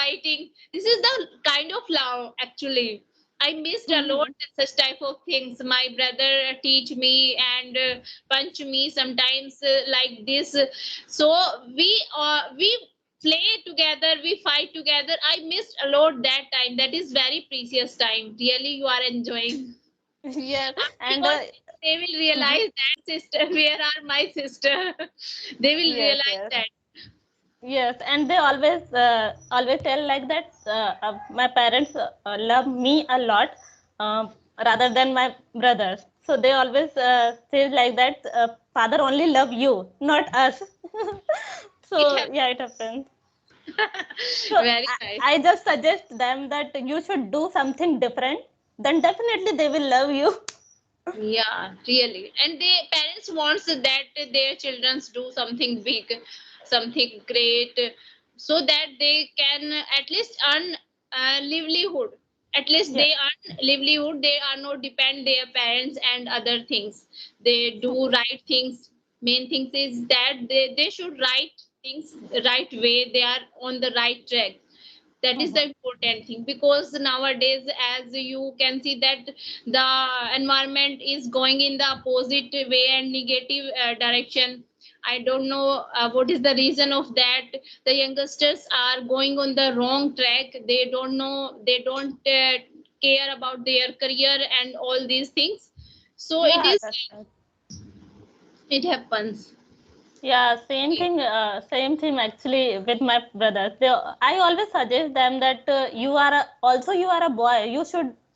fighting. This is the kind of love actually. I missed a lot such type of things. My brother teach me and punch me sometimes like this. So we play together, we fight together. I missed a lot that time. That is very precious time. Really, you are enjoying. Yes, and Because they will mhm. realize that sister, where are my sister? They will Yes, realize yes. that. Yes, and they always tell like that my parents love me a lot rather than my brothers. So they always say like that father only love you, not us. It So yeah, it happens. So very nice. I just suggest them that you should do something different. Then definitely they will love you. Yeah, really. And the parents wants that their children do something big, something great, so that they can at least earn livelihood. At least Yeah. they earn livelihood. They are not depend their parents and other things. They do right things. Main things is that they should right things right way. They are on the right track. That is Mhm. the important thing, because nowadays as you can see that the environment is going in the opposite way and negative direction. I don't know what is the reason of that. The youngsters are going on the wrong track. They don't know, they don't care about their career and all these things. So it Yeah, is, that's right. it happens. Yeah, same thing actually with my brothers. I always suggest them that you are a boy.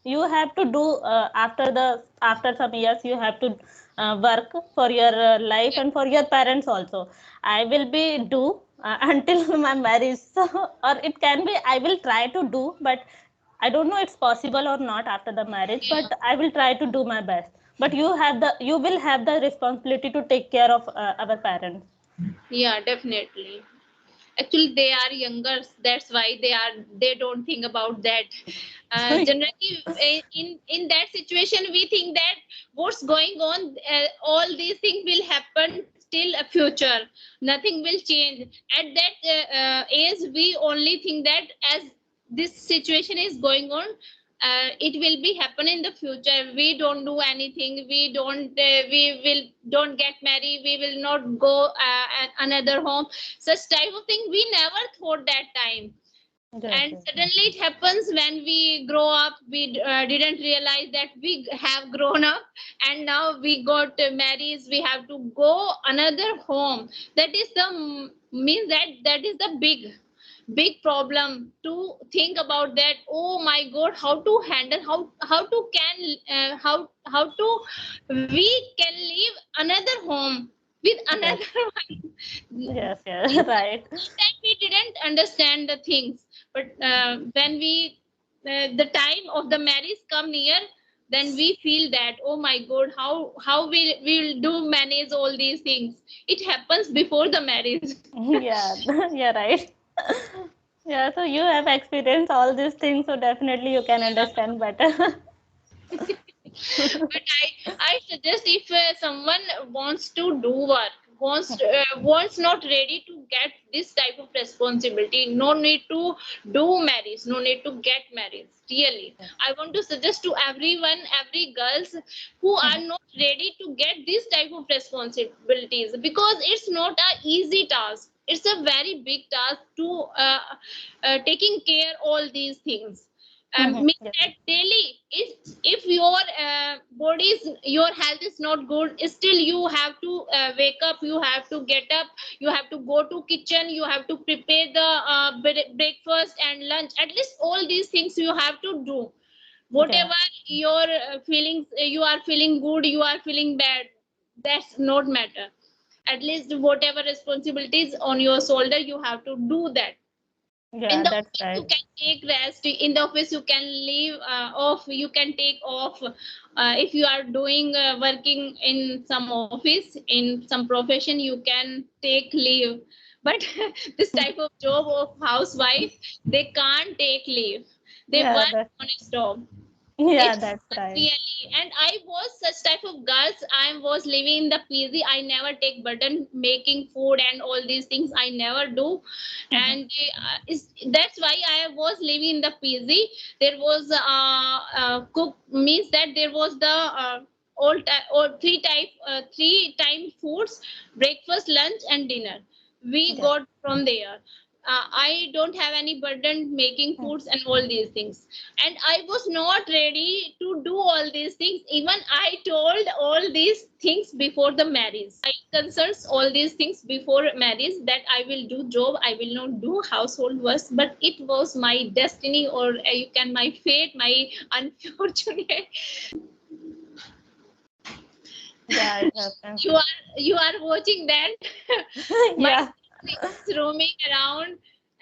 You have to do after some years you have to work for your life Yeah, and for your parents also. I will be do until my marriage. So, or it can be I will try to do, but I don't know it's possible or not after the marriage, yeah, but I will try to do my best. But you will have the responsibility to take care of our parents. yeah, definitely. Actually they are younger, that's why they don't think about that. Generally in that situation we think that what's going on, all these things will happen till a future, nothing will change at that age. We only think that as this situation is going on, it will be happen in the future. We don't do anything, we will don't get married, we will not go at another home. Such type of thing we never thought that time. Yes, And yes, suddenly it happens when we grow up. We didn't realize that we have grown up, and now we got married, we have to go another home. That is the means that that is the big problem to think about that. Oh my god, how to handle, how to can how to we can leave another home with yes, another one. yes, yes, right. That time we didn't understand the things, but when we the time of the marriage come near, then we feel that oh my god, how we will do manage all these things. It happens before the marriage. Yeah, yeah, right. Yeah, so you have experienced all these things, so definitely you can understand better. But I suggest if someone wants to do work, wants not ready to get this type of responsibility, no need to do marriage, no need to get married. Really, I want to suggest to everyone, every girls who are not ready to get this type of responsibilities, because it's not a easy task. It's a very big task to taking care all these things. Means Yeah, that daily, if your body's, your health is not good, still you have to wake up, you have to get up, you have to go to kitchen, you have to prepare the breakfast and lunch. At least all these things you have to do. yeah, Whatever your feelings, you are feeling good, you are feeling bad, that's not matter. At least whatever responsibilities on your shoulder, you have to do that. In yeah, the that's office you right. can take rest, in the office you can leave off, you can take off. If you are doing working in some office, in some profession, you can take leave. But this type of job of housewife, they can't take leave, they Yeah, work that's on a stop. Yeah, It's that's right. really, and I was such type of girls. I was living in the PG. I never take burden making food and all these things. I never do, Mhm. and that's why I was living in the PG. There was cook means that there was the all three time foods: breakfast, lunch, and dinner. We Yeah. got from there. I don't have any burden making Mm. foods and all these things, and I was not ready to do all these things. Even I told all these things before the marriage. I concerns all these things before marriage, that I will do job, I will not do household works. But it was my destiny, or you can my fate, my unfortunate. Yeah, it happens. You are watching that. My Yeah. destiny is roaming around,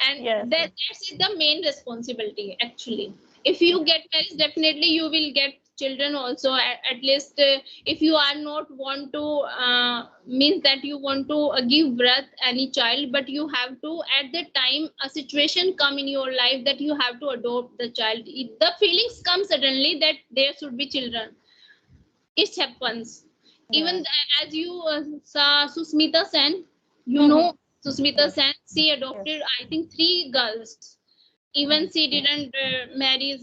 and Yes. that is the main responsibility actually. If you Yeah. get married, definitely you will get children also. At least if you are not want to means that you want to give birth any child, but you have to, at the time a situation come in your life that you have to adopt the child. The feelings come suddenly that there should be children. It happens. Even Yes. as you saw Susmita Sen, you Mhm. know Susmita Yes. Sen, she Yes. adopted I think three girls. Even Mhm. she didn't marry.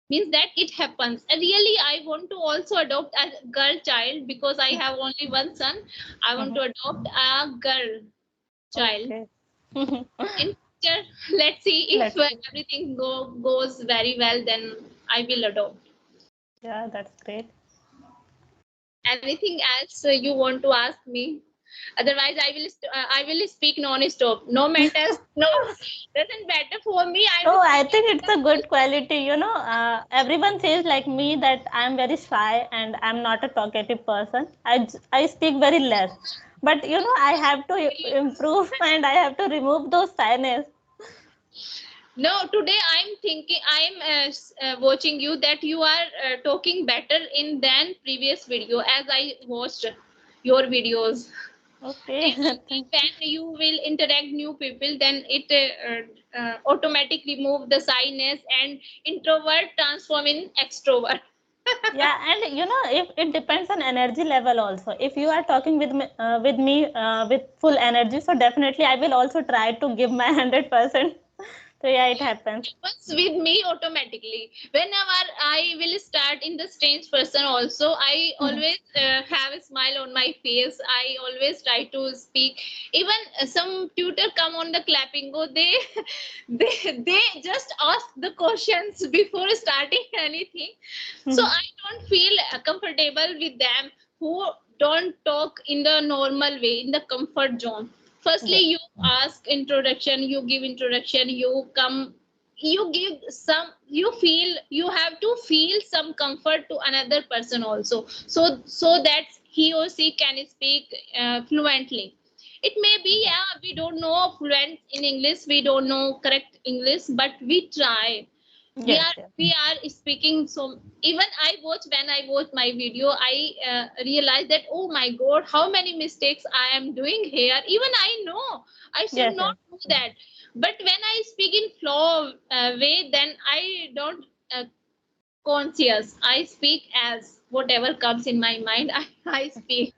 Means that it happens. And really, I want to also adopt a girl child because I have only one son. I want Mhm. to adopt a girl child Okay. in future. Let's see if Let's see. everything goes very well. Then I will adopt. Yeah, that's great. Anything else you want to ask me? Otherwise, I will speak non-stop. No matters. No, doesn't matter for me. I'm Oh, I speaking. think it's a good quality. Everyone says like me that I'm very shy and I'm not a talkative person. I speak very less. But I have to improve and I have to remove those shyness. No, today I'm thinking. I'm watching you that you are talking better in than previous video as I watched your videos. Okay. Only Thank you. when you will interact new people, then it automatically remove the shyness and introvert transform in extrovert. Yeah, and if it depends on energy level also. If you are talking with me with full energy, so definitely I will also try to give my 100%. So yeah, it happens. Happens with me automatically. Whenever I will start in the strange person, also I Mhm. always have a smile on my face. I always try to speak. Even some tutor come on the Clapingo, they they just ask the questions before starting anything. So Mhm. I don't feel comfortable with them who don't talk in the normal way, in the comfort zone. Firstly, Yes. you ask introduction, you give introduction, you come, you give some, you feel, you have to feel some comfort to another person also, so that he or she can speak fluently. It may be, yeah, we don't know fluent in English, we don't know correct English, but we try. we Yes. are Yes. we are speaking. So even when I watch my video, I realize that, oh my god, how many mistakes I am doing here. Even I know I should Yes. not Yes. do that, but when I speak in flow way, then I don't conscious, I speak as whatever comes in my mind. I speak.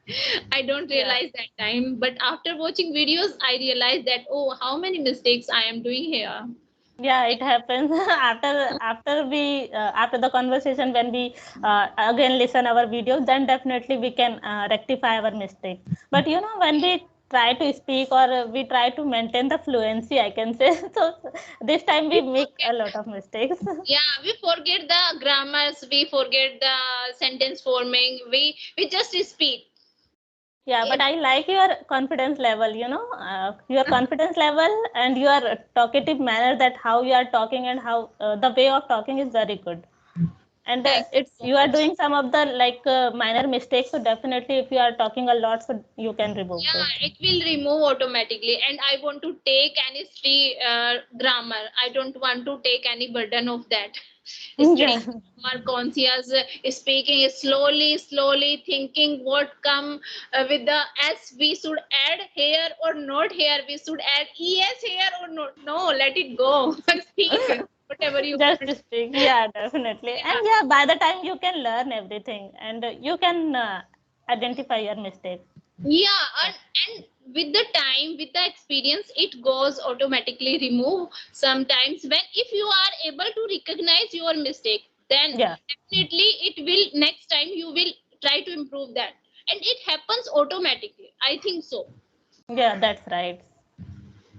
I don't Yeah. realize that time, but after watching videos I realize that, oh, how many mistakes I am doing here. Yeah, it happens after the conversation when we again listen our videos, then definitely we can rectify our mistake. But when we try to speak or we try to maintain the fluency, I can say so. This time we We make forget. a lot of mistakes. Yeah, we forget the grammars, we forget the sentence forming, we just speak. Yeah, but It, I like your confidence level, your confidence level and your talkative manner, that how you are talking and how the way of talking is very good. And thank you it's so you are much. doing some of the like minor mistakes, so definitely if you are talking a lot, so you can remove those Yeah, things. it will remove automatically, and I want to take any free grammar. I don't want to take any burden of that. Yeah. Studying grammar, conscious, speaking slowly, thinking what come with the s. We should add here or not here. We should add es here or not. No, let it go. Speak. whatever you Just want. speak. Yeah, definitely. And Yeah. yeah, by the time you can learn everything and you can identify your mistakes. Yeah, Yes. and with the time, with the experience, it goes automatically remove sometimes. When if you are able to recognize your mistake, then Yeah, definitely it will, next time you will try to improve that, and it happens automatically, I think so. yeah, that's right.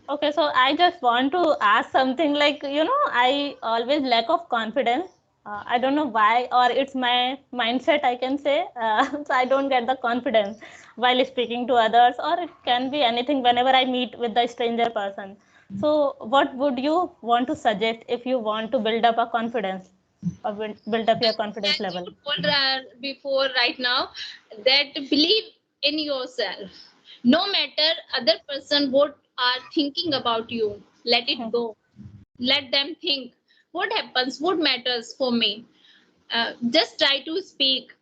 Okay, so I just want to ask something like, I always lack of confidence. I don't know why, or it's my mindset, I can say. So I don't get the confidence while speaking to others, or it can be anything whenever I meet with the stranger person. So, what would you want to suggest if you want to build up a confidence or build up your confidence As level? you told before right now, that believe in yourself, no matter other person what are thinking about you, let it go, let them think. What happens, what matters for me? Just try to speak.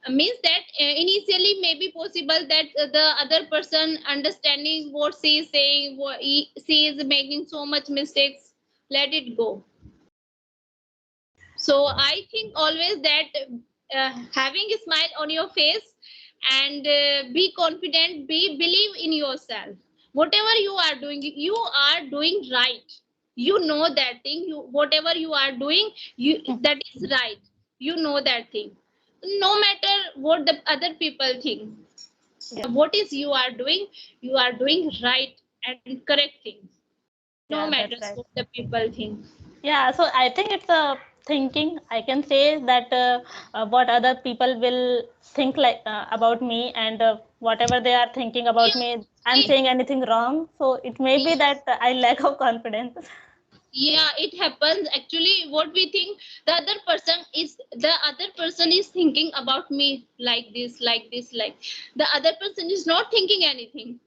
Means that initially may be possible that the other person understanding what she is saying, she is making so much mistakes, let it go. So I think always that having a smile on your face, and be confident, be believe in yourself. Whatever you are doing right. You know that thing, you whatever you are doing, you that is right. You know that thing. No matter what the other people think, Yeah, what is you are doing right and correct things. No yeah, that's matters right. what the people think. Yeah, so I think it's a thinking. I can say that what other people will think like about me, and whatever they are thinking about me, I'm Yeah, saying anything wrong. So it may be that I lack of confidence. yeah, it happens. Actually, what we think, the other person is thinking about me like this, like this, like the other person is not thinking anything.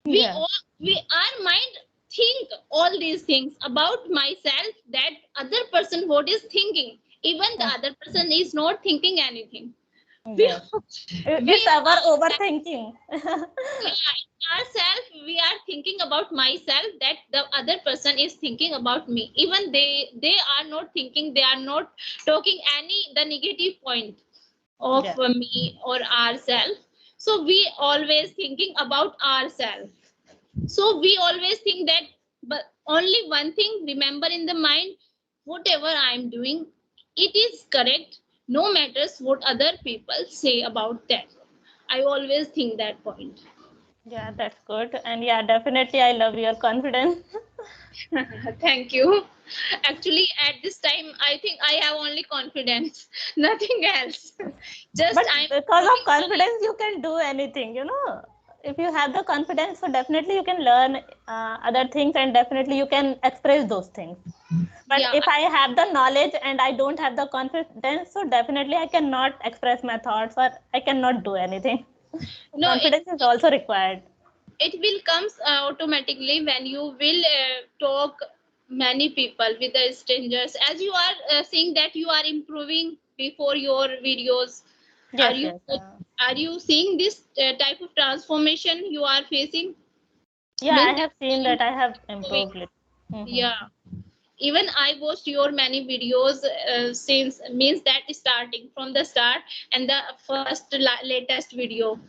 We Yeah, all we our mind think all these things about myself, that other person what is thinking. Even the mm, other person is not thinking anything. We yes. we It's our overthinking. yeah, ourselves we are thinking about myself, that the other person is thinking about me. Even they are not thinking, they are not talking any the negative point of Yeah, me or ourselves. So we always thinking about ourselves. So we always think that, but only one thing remember in the mind, whatever I am doing, it is correct, no matters what other people say about that. I always think that point. yeah, that's good. And yeah, definitely, I love your confidence. Thank you. Actually, at this time, I think I have only confidence, nothing else. Just But I'm because of working on it. confidence, you can do anything. If you have the confidence, so definitely you can learn other things and definitely you can express those things. But Yeah, if I have the knowledge and I don't have the confidence, so definitely I cannot express my thoughts or I cannot do anything. So no, confidence is also required. it will comes automatically when you will talk many people with the strangers, as you are saying that you are improving before your videos. Are Yes, you yes. are you seeing this type of transformation you are facing? Yeah, I Means that have seen you that I have improving. improved it. Hmm. Yeah, even I watched your many videos since, means that starting from the start, and the first latest video.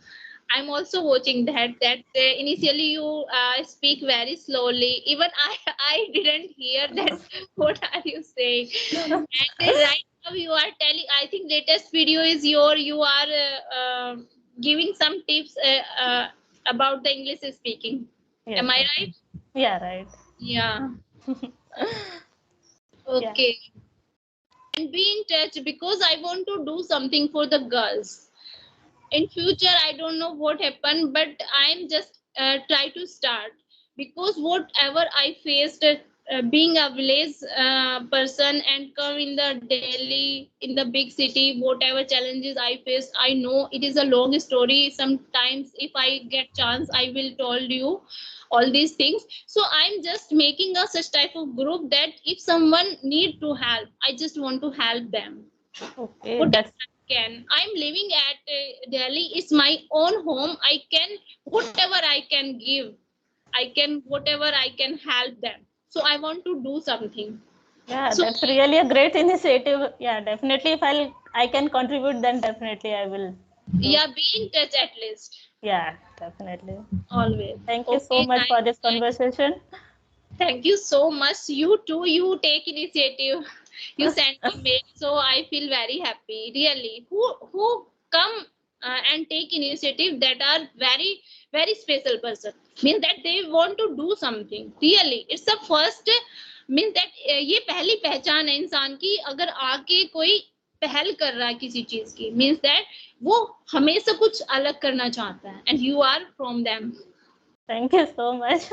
I'm also watching that initially you speak very slowly. Even I didn't hear that what are you saying. And right now you are telling, I think latest video is you are giving some tips about the English speaking. Yes, Am I yes. right? Yeah, right. Yeah. Yeah. Okay. And be in touch, because I want to do something for the girls. In future, I don't know what happened, but I'm just try to start, because whatever I faced, being a village person and come in the Delhi, in the big city, whatever challenges I faced, I know it is a long story. Sometimes if I get chance, I will told you all these things. So I'm just making a such type of group that if someone need to help, I just want to help them. Okay, Whatever that's I can. I'm living at Delhi. It's my own home. I can whatever I can give. I can whatever I can help them. So I want to do something. Yeah, So that's really a great initiative. Yeah, definitely. If I can contribute, then definitely I will do. yeah, be in touch at least. Yeah, definitely. Always. Thank you so Okay, much for this guys. conversation. Thank you so much. You too, you take initiative. You send me mail, so I feel very happy. Really, who come and take initiative that are very special person. Means that they want to do something. Really, it's the first means that ये पहली पहचान है इंसान की अगर आके कोई पहल कर रहा है किसी चीज की मीन्स दैट वो हमेशा कुछ अलग करना चाहता है and you are from them. Thank you so much.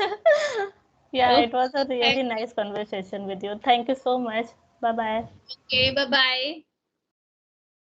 Yeah, it was a Okay, really nice conversation with you. Thank you so much. Bye bye. okay, bye bye.